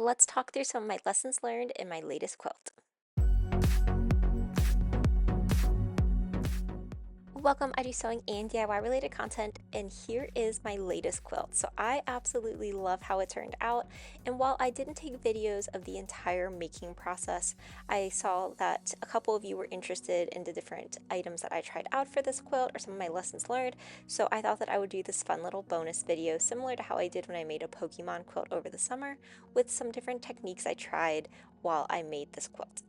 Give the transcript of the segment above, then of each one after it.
Let's talk through some of my lessons learned in my latest quilt. Welcome, I do sewing and DIY related content, and here is my latest quilt. So I absolutely love how it turned out, and while I didn't take videos of the entire making process, I saw that a couple of you were interested in the different items that I tried out for this quilt or some of my lessons learned, so I thought that I would do this fun little bonus video similar to how I did when I made a Pokemon quilt over the summer with some different techniques I tried while I made this quilt.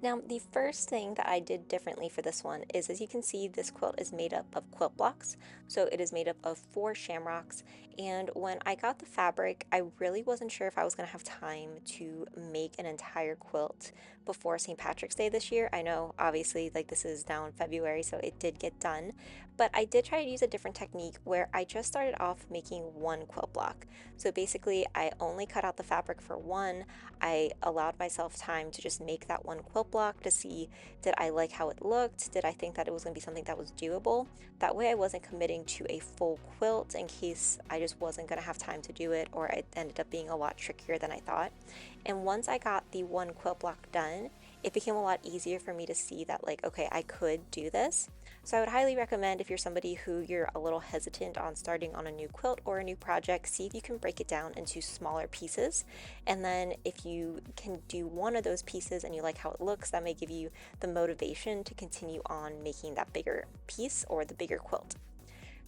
Now, the first thing that I did differently for this one is, as you can see, this quilt is made up of quilt blocks. So it is made up of 4 shamrocks. And when I got the fabric, I really wasn't sure if I was going to have time to make an entire quilt before St. Patrick's Day this year. I know, obviously, like this is now in February, so it did get done. But I did try to use a different technique where I just started off making one quilt block. So basically, I only cut out the fabric for one. I allowed myself time to just make that one quilt block to see, did I like how it looked? Did I think that it was going to be something that was doable? That way I wasn't committing to a full quilt in case I just wasn't going to have time to do it, or it ended up being a lot trickier than I thought. And once I got the one quilt block done, it became a lot easier for me to see that, like, okay, I could do this. So I would highly recommend, if you're somebody who you're a little hesitant on starting on a new quilt or a new project, see if you can break it down into smaller pieces. And then if you can do one of those pieces and you like how it looks, that may give you the motivation to continue on making that bigger piece or the bigger quilt.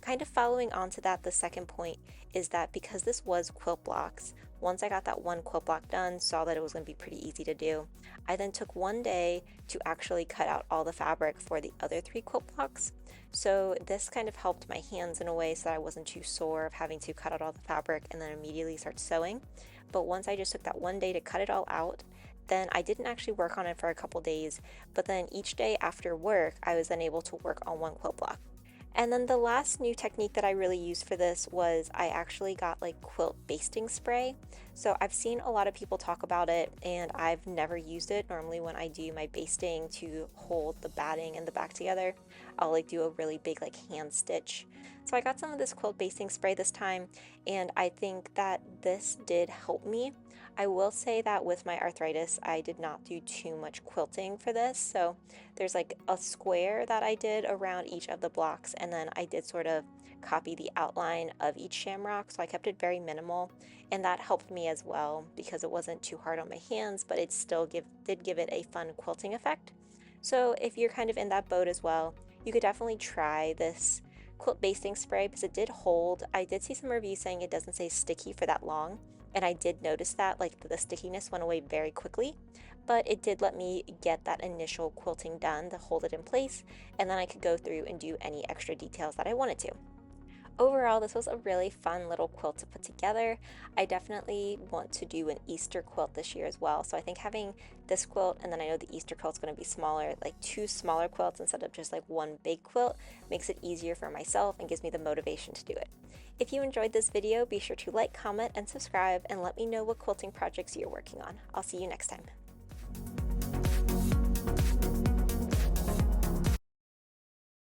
Kind of following on to that, the second point is that because this was quilt blocks, once I got that one quilt block done, saw that it was going to be pretty easy to do, I then took one day to actually cut out all the fabric for the other 3 quilt blocks. So this kind of helped my hands in a way so that I wasn't too sore of having to cut out all the fabric and then immediately start sewing. But once I just took that one day to cut it all out, then I didn't actually work on it for a couple days, but then each day after work, I was then able to work on one quilt block. And then the last new technique that I really used for this was I actually got like quilt basting spray. So I've seen a lot of people talk about it and I've never used it. Normally when I do my basting to hold the batting and the back together, I'll like do a really big like hand stitch. So I got some of this quilt basting spray this time, and I think that this did help me. I will say that with my arthritis, I did not do too much quilting for this. So there's like a square that I did around each of the blocks, and then I did sort of copy the outline of each shamrock, so I kept it very minimal, and that helped me as well because it wasn't too hard on my hands, but it still did give it a fun quilting effect. So if you're kind of in that boat as well, you could definitely try this quilt basting spray because it did hold. I did see some reviews saying it doesn't stay sticky for that long, and I did notice that, like, the stickiness went away very quickly, but it did let me get that initial quilting done to hold it in place, and then I could go through and do any extra details that I wanted to. Overall, this was a really fun little quilt to put together. I definitely want to do an Easter quilt this year as well. So I think having this quilt, and then I know the Easter quilt's going to be smaller, like 2 smaller quilts instead of just like one big quilt, makes it easier for myself and gives me the motivation to do it. If you enjoyed this video, be sure to like, comment, and subscribe, and let me know what quilting projects you're working on. I'll see you next time.